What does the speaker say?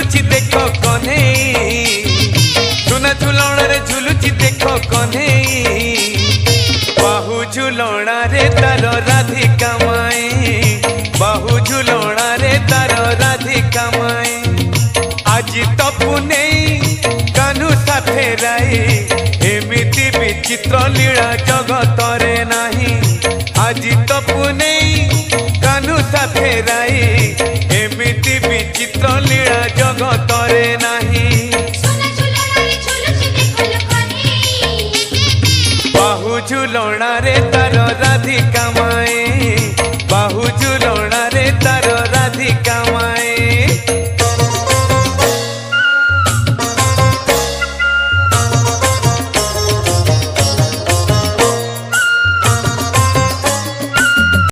झुलुची देख कन्हे सुना झुलण रे झुलुची देख कन्हे बाहु झुलणा रे तार राधिका माए बाहु झुलणा रे तार राधिका माए आज तो पुने कानू सा फेराई एमिति विचित्र लीला जगत रे नाही आज तो पुने कानू सा फेराई